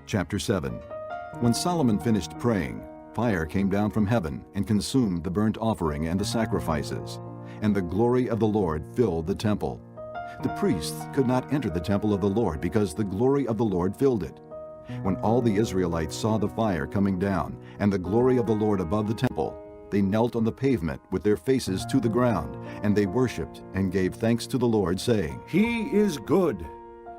Chapter 7. When Solomon finished praying, fire came down from heaven and consumed the burnt offering and the sacrifices, and the glory of the Lord filled the temple. The priests could not enter the temple of the Lord because the glory of the Lord filled it. When all the Israelites saw the fire coming down and the glory of the Lord above the temple, they knelt on the pavement with their faces to the ground, and they worshipped and gave thanks to the Lord, saying, He is good.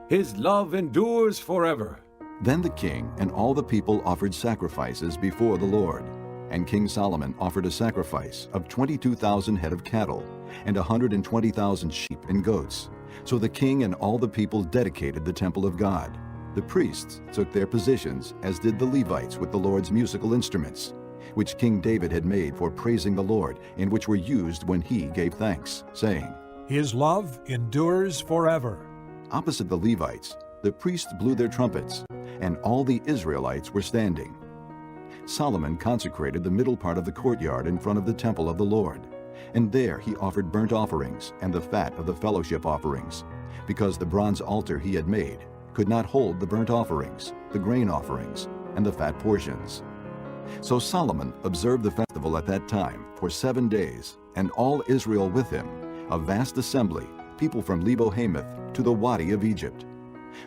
His love endures forever. Then the king and all the people offered sacrifices before the Lord. And King Solomon offered a sacrifice of 22,000 head of cattle and 120,000 sheep and goats. So the king and all the people dedicated the temple of God. The priests took their positions, as did the Levites with the Lord's musical instruments, which King David had made for praising the Lord, and which were used when he gave thanks, saying, His love endures forever. Opposite the Levites, the priests blew their trumpets, and all the Israelites were standing. Solomon consecrated the middle part of the courtyard in front of the temple of the Lord, and there he offered burnt offerings and the fat of the fellowship offerings, because the bronze altar he had made could not hold the burnt offerings, the grain offerings, and the fat portions. So Solomon observed the festival at that time for 7 days, and all Israel with him, a vast assembly, people from Lebo-Hamath to the Wadi of Egypt.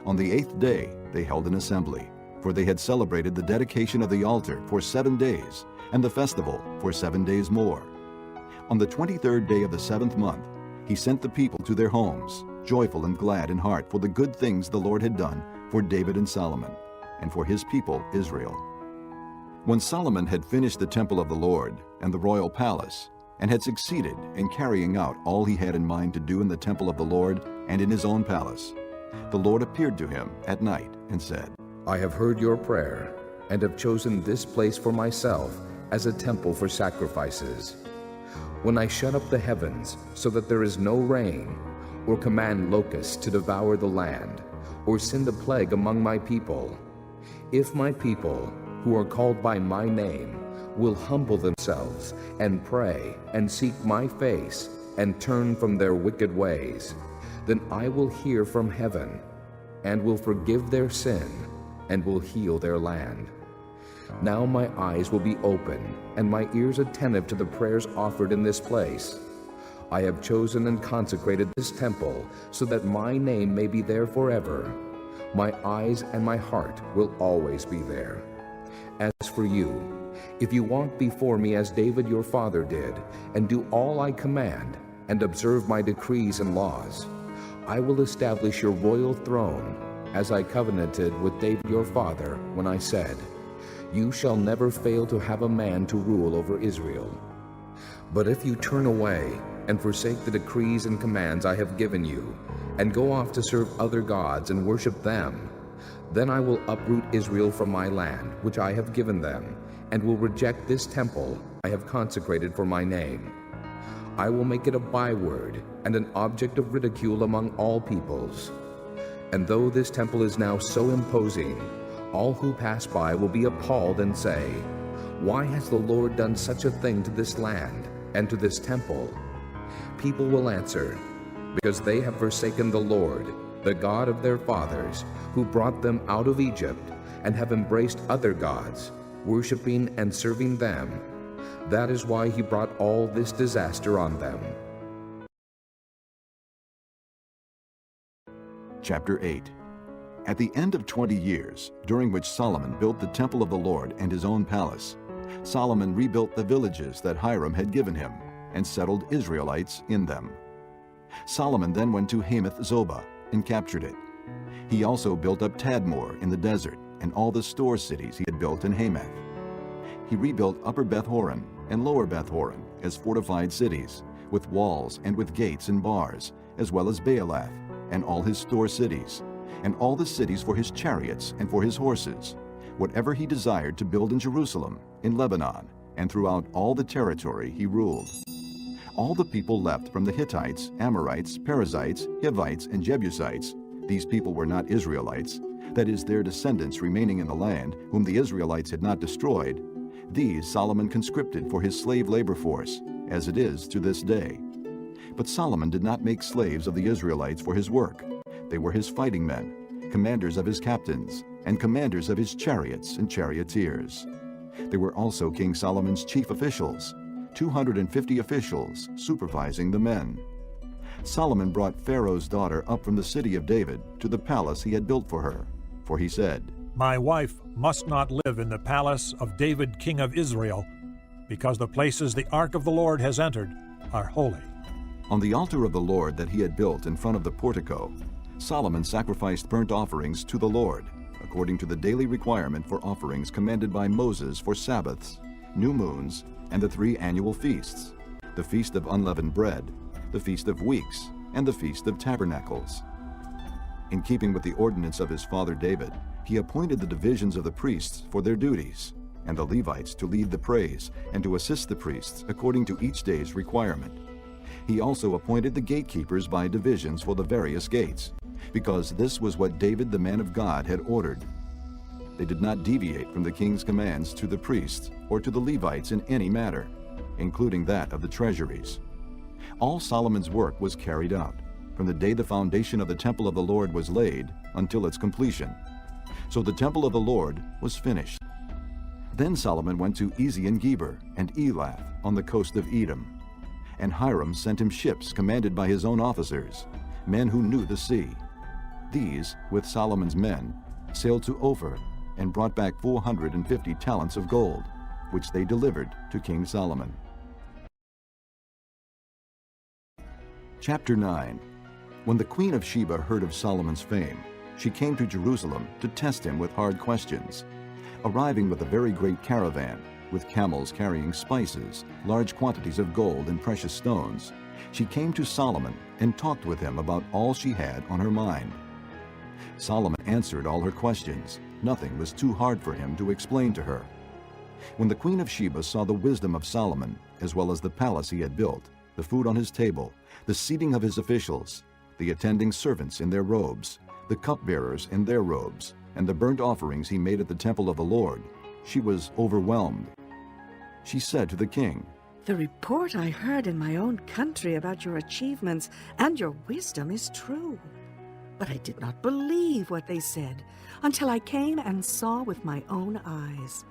On the 8th day they held an assembly, for they had celebrated the dedication of the altar for 7 days, and the festival for 7 days more. On the 23rd day of the 7th month, he sent the people to their homes, joyful and glad in heart for the good things the Lord had done for David and Solomon, and for his people Israel. When Solomon had finished the temple of the Lord and the royal palace, and had succeeded in carrying out all he had in mind to do in the temple of the Lord and in his own palace, the Lord appeared to him at night and said, I have heard your prayer, and have chosen this place for myself as a temple for sacrifices. When I shut up the heavens so that there is no rain, or command locusts to devour the land, or send a plague among my people, if my people, who are called by my name, will humble themselves and pray and seek my face and turn from their wicked ways, then I will hear from heaven and will forgive their sin and will heal their land. Now my eyes will be open and my ears attentive to the prayers offered in this place. I have chosen and consecrated this temple so that my name may be there forever. My eyes and my heart will always be there. As for you, if you walk before me as David your father did, and do all I command, and observe my decrees and laws, I will establish your royal throne, as I covenanted with David your father when I said, You shall never fail to have a man to rule over Israel. But if you turn away and forsake the decrees and commands I have given you, and go off to serve other gods and worship them, then I will uproot Israel from my land, which I have given them, and will reject this temple I have consecrated for my name. I will make it a byword and an object of ridicule among all peoples. And though this temple is now so imposing, all who pass by will be appalled and say, Why has the Lord done such a thing to this land and to this temple? People will answer, Because they have forsaken the Lord, the God of their fathers, who brought them out of Egypt, and have embraced other gods, worshiping and serving them. That is why he brought all this disaster on them. Chapter 8. At the end of 20 years, during which Solomon built the temple of the Lord and his own palace, Solomon rebuilt the villages that Hiram had given him, and settled Israelites in them. Solomon then went to Hamath Zobah and captured it. He also built up Tadmor in the desert, and all the store cities he had built in Hamath. He rebuilt Upper Beth-horon and Lower Beth-horon as fortified cities, with walls and with gates and bars, as well as Baalath and all his store cities, and all the cities for his chariots and for his horses, whatever he desired to build in Jerusalem, in Lebanon, and throughout all the territory he ruled. All the people left from the Hittites, Amorites, Perizzites, Hivites, and Jebusites, these people were not Israelites, that is, their descendants remaining in the land, whom the Israelites had not destroyed, these Solomon conscripted for his slave labor force, as it is to this day. But Solomon did not make slaves of the Israelites for his work. They were his fighting men, commanders of his captains, and commanders of his chariots and charioteers. There were also King Solomon's chief officials, 250 officials supervising the men. Solomon brought Pharaoh's daughter up from the city of David to the palace he had built for her, for he said, My wife must not live in the palace of David king of Israel, because the places the ark of the Lord has entered are holy. On the altar of the Lord that he had built in front of the portico, Solomon sacrificed burnt offerings to the Lord, according to the daily requirement for offerings commanded by Moses for Sabbaths, new moons, and the 3 annual feasts, the Feast of Unleavened Bread, the Feast of Weeks, and the Feast of Tabernacles. In keeping with the ordinance of his father David, he appointed the divisions of the priests for their duties, and the Levites to lead the praise and to assist the priests according to each day's requirement. He also appointed the gatekeepers by divisions for the various gates, because this was what David the man of God had ordered. They did not deviate from the king's commands to the priests or to the Levites in any matter, including that of the treasuries. All Solomon's work was carried out, from the day the foundation of the temple of the Lord was laid until its completion. So the temple of the Lord was finished. Then Solomon went to Ezion-Geber and Elath on the coast of Edom. And Hiram sent him ships commanded by his own officers, men who knew the sea. These, with Solomon's men, sailed to Ophir and brought back 450 talents of gold, which they delivered to King Solomon. Chapter 9. When the Queen of Sheba heard of Solomon's fame, she came to Jerusalem to test him with hard questions. Arriving with a very great caravan, with camels carrying spices, large quantities of gold and precious stones, she came to Solomon and talked with him about all she had on her mind. Solomon answered all her questions. Nothing was too hard for him to explain to her. When the Queen of Sheba saw the wisdom of Solomon, as well as the palace he had built, the food on his table, the seating of his officials, the attending servants in their robes, the cupbearers in their robes, and the burnt offerings he made at the temple of the Lord, she was overwhelmed. She said to the king, The report I heard in my own country about your achievements and your wisdom is true. But I did not believe what they said until I came and saw with my own eyes.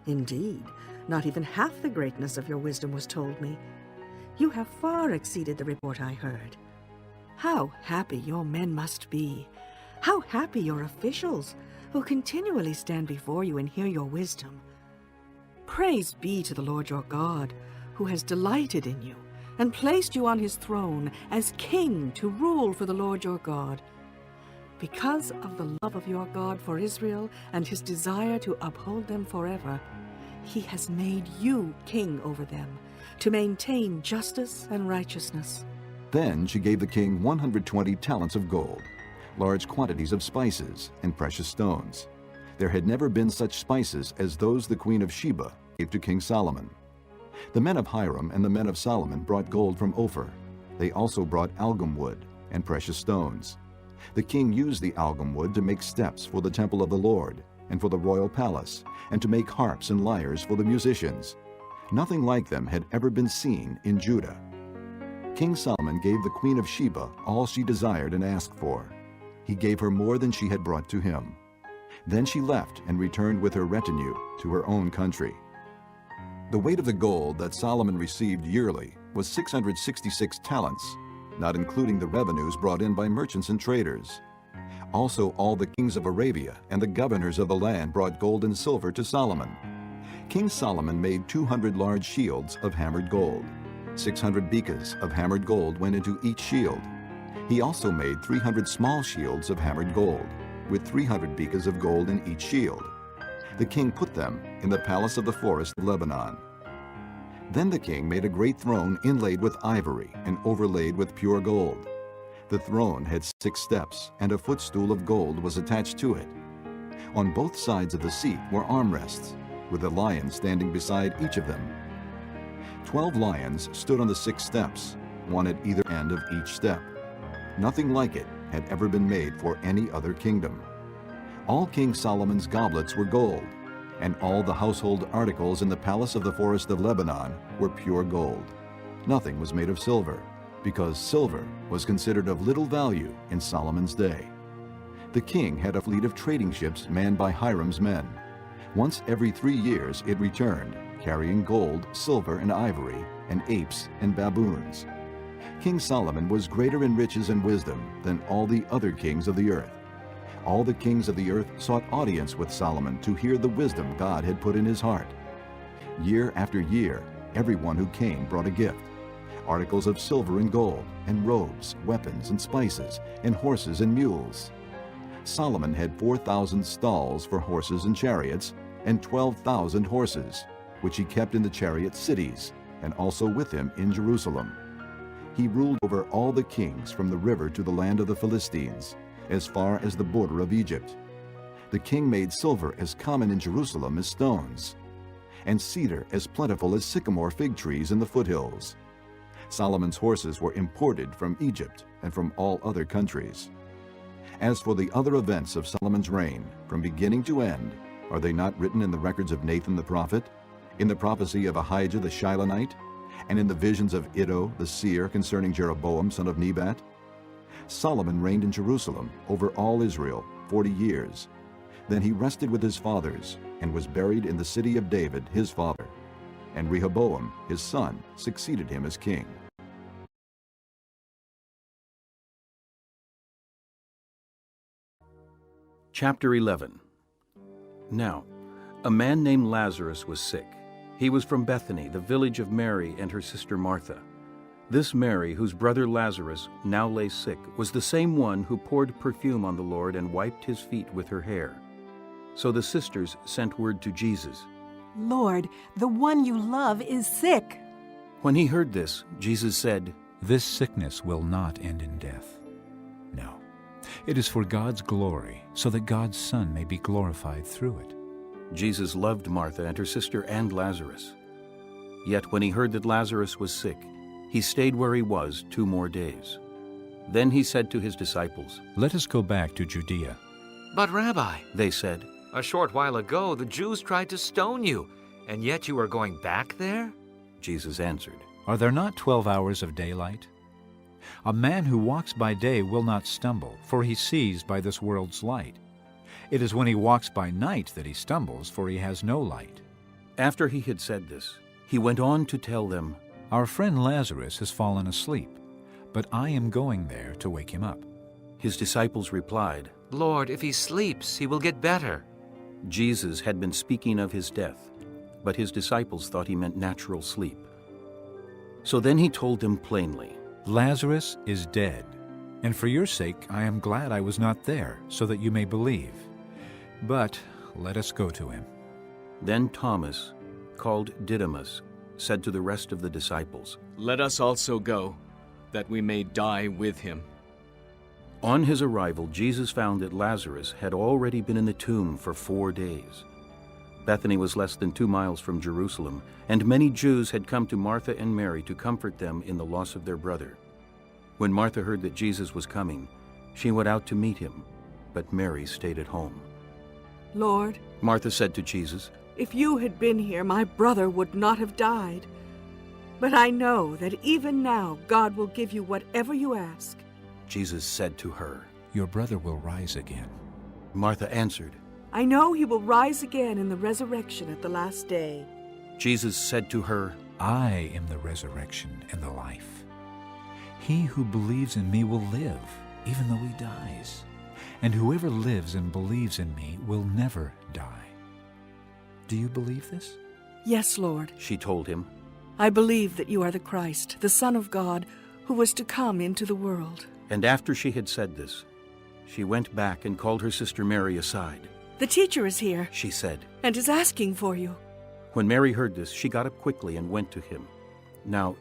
Indeed, not even half the greatness of your wisdom was told me. You have far exceeded the report I heard. How happy your men must be! How happy your officials, who continually stand before you and hear your wisdom. Praise be to the Lord your God, who has delighted in you and placed you on his throne as king to rule for the Lord your God. Because of the love of your God for Israel and his desire to uphold them forever, he has made you king over them, to maintain justice and righteousness. Then she gave the king 120 talents of gold, large quantities of spices and precious stones. There had never been such spices as those the Queen of Sheba gave to King Solomon. The men of Hiram and the men of Solomon brought gold from Ophir. They also brought algum wood and precious stones. The king used the algum wood to make steps for the temple of the Lord and for the royal palace, and to make harps and lyres for the musicians. Nothing like them had ever been seen in Judah. King Solomon gave the Queen of Sheba all she desired and asked for. He gave her more than she had brought to him. Then she left and returned with her retinue to her own country. The weight of the gold that Solomon received yearly was 666 talents, not including the revenues brought in by merchants and traders. Also all the kings of Arabia and the governors of the land brought gold and silver to Solomon. King Solomon made 200 large shields of hammered gold. 600 bekas of hammered gold went into each shield. He also made 300 small shields of hammered gold, with 300 bekas of gold in each shield. The king put them in the palace of the forest of Lebanon. Then the king made a great throne inlaid with ivory and overlaid with pure gold. The throne had 6 steps, and a footstool of gold was attached to it. On both sides of the seat were armrests, with a lion standing beside each of them. 12 lions stood on the 6 steps, one at either end of each step. Nothing like it had ever been made for any other kingdom. All King Solomon's goblets were gold, and all the household articles in the palace of the forest of Lebanon were pure gold. Nothing was made of silver, because silver was considered of little value in Solomon's day. The king had a fleet of trading ships manned by Hiram's men. Once every 3 years it returned, carrying gold, silver, and ivory, and apes and baboons. King Solomon was greater in riches and wisdom than all the other kings of the earth. All the kings of the earth sought audience with Solomon to hear the wisdom God had put in his heart. Year after year, everyone who came brought a gift: articles of silver and gold, and robes, weapons, and spices, and horses and mules. Solomon had 4,000 stalls for horses and chariots, and 12,000 horses, which he kept in the chariot cities, and also with him in Jerusalem. He ruled over all the kings from the river to the land of the Philistines, as far as the border of Egypt. The king made silver as common in Jerusalem as stones, and cedar as plentiful as sycamore fig trees in the foothills. Solomon's horses were imported from Egypt and from all other countries. As for the other events of Solomon's reign, from beginning to end, are they not written in the records of Nathan the prophet, in the prophecy of Ahijah the Shilonite, and in the visions of Iddo the seer concerning Jeroboam son of Nebat? Solomon reigned in Jerusalem over all Israel 40 years. Then he rested with his fathers, and was buried in the city of David his father. And Rehoboam his son succeeded him as king. Chapter 11. Now, a man named Lazarus was sick. He was from Bethany, the village of Mary and her sister Martha. This Mary, whose brother Lazarus now lay sick, was the same one who poured perfume on the Lord and wiped his feet with her hair. So the sisters sent word to Jesus. Lord, the one you love is sick. When he heard this, Jesus said, This sickness will not end in death. No, it is for God's glory, so that God's Son may be glorified through it. Jesus loved Martha and her sister and Lazarus. Yet when he heard that Lazarus was sick, he stayed where he was 2 more days. Then he said to his disciples, Let us go back to Judea. But Rabbi, they said, a short while ago the Jews tried to stone you, and yet you are going back there? Jesus answered, Are there not 12 hours of daylight? A man who walks by day will not stumble, for he sees by this world's light. It is when he walks by night that he stumbles, for he has no light. After he had said this, he went on to tell them, Our friend Lazarus has fallen asleep, but I am going there to wake him up. His disciples replied, Lord, if he sleeps, he will get better. Jesus had been speaking of his death, but his disciples thought he meant natural sleep. So then he told them plainly, Lazarus is dead, and for your sake I am glad I was not there, so that you may believe. But let us go to him. Then Thomas, called Didymus, said to the rest of the disciples, Let us also go, that we may die with him. On his arrival, Jesus found that Lazarus had already been in the tomb for 4 days. Bethany was less than 2 miles from Jerusalem, and many Jews had come to Martha and Mary to comfort them in the loss of their brother. When Martha heard that Jesus was coming, she went out to meet him, but Mary stayed at home. Lord, Martha said to Jesus, if you had been here, my brother would not have died. But I know that even now God will give you whatever you ask. Jesus said to her, Your brother will rise again. Martha answered, I know he will rise again in the resurrection at the last day. Jesus said to her, I am the resurrection and the life. He who believes in me will live, even though he dies. And whoever lives and believes in me will never die. Do you believe this? Yes, Lord. She told him, I believe that you are the Christ, the Son of God, who was to come into the world. And after she had said this, she went back and called her sister Mary aside. The teacher is here, She said. and is asking for you. When Mary heard this, she got up quickly and went to him. Now,